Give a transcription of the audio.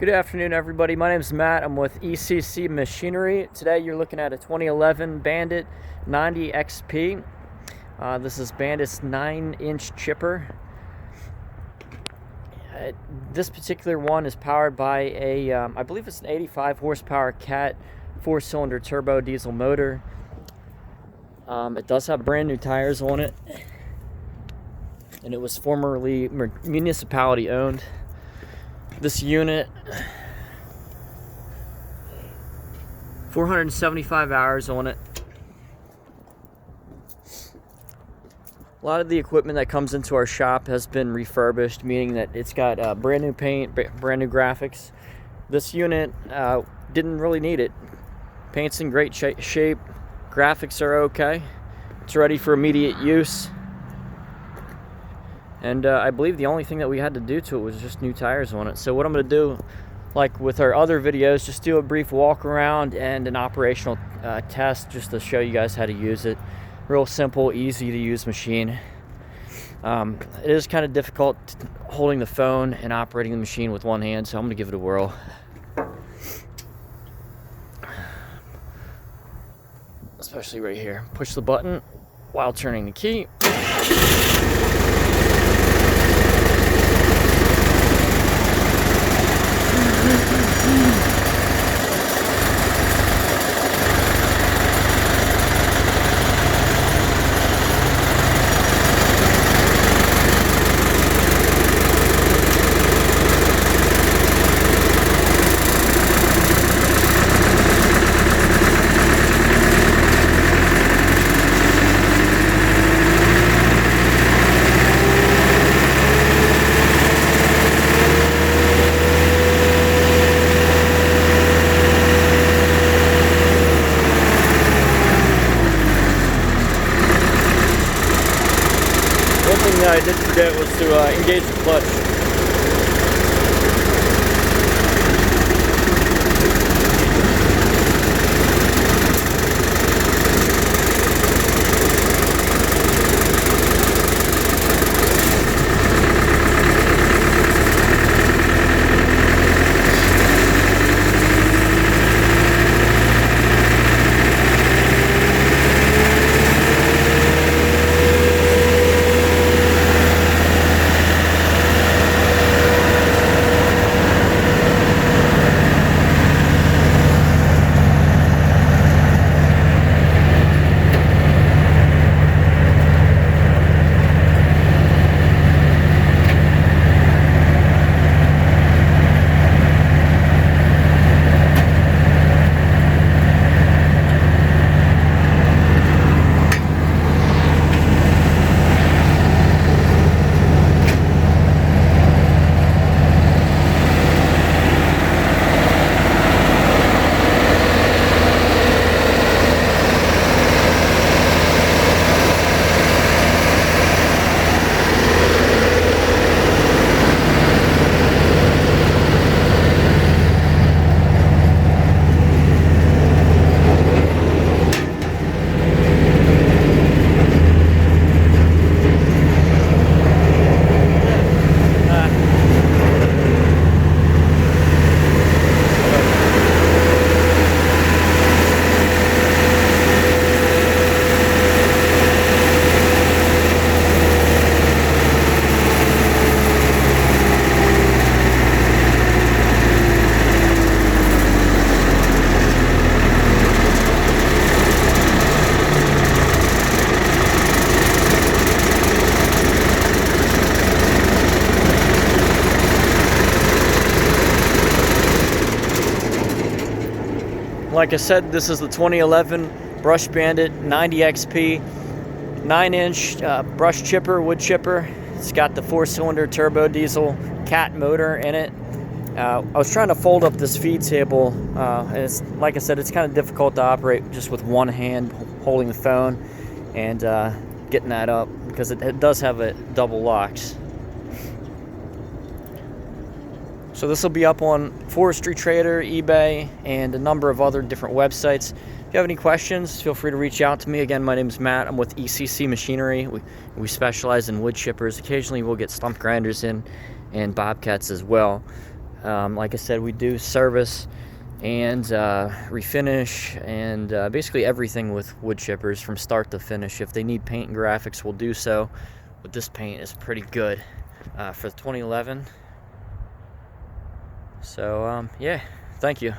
Good afternoon, everybody. My name is Matt. I'm with ECC Machinery. Today you're looking at a 2011 Bandit 90 XP. This is Bandit's 9-inch chipper. This particular one is powered by a, I believe it's an 85 horsepower Cat 4-cylinder turbo diesel motor. It does have brand new tires on it, and it was formerly municipality owned. This unit, 475 hours on it. A lot of the equipment that comes into our shop has been refurbished, meaning that it's got brand new paint, brand new graphics. This unit didn't really need it. Paint's in great shape, graphics are okay. It's ready for immediate use. And I believe the only thing that we had to do to it was just new tires on it. So what I'm going to do, like with our other videos, just do a brief walk around and an operational test just to show you guys how to use it. Real simple, easy to use machine. It is kind of difficult holding the phone and operating the machine with one hand, so I'm going to give it a whirl. Especially right here. Push the button while turning the key. One thing that I did forget was to engage the clutch. Like I said, this is the 2011 Brush Bandit 90 XP 9-inch brush chipper, wood chipper. It's got the 4-cylinder turbo diesel Cat motor in it. I was trying to fold up this feed table, and it's, like I said, it's kind of difficult to operate just with one hand holding the phone and getting that up because it does have a double locks. So this will be up on Forestry Trader, eBay, and a number of other different websites. If you have any questions, feel free to reach out to me. Again, my name is Matt. I'm with ECC Machinery. We specialize in wood chippers. Occasionally we'll get stump grinders in and bobcats as well. Like I said, we do service and refinish and basically everything with wood chippers from start to finish. If they need paint and graphics, we'll do so. But this paint is pretty good for the 2011. So yeah, thank you.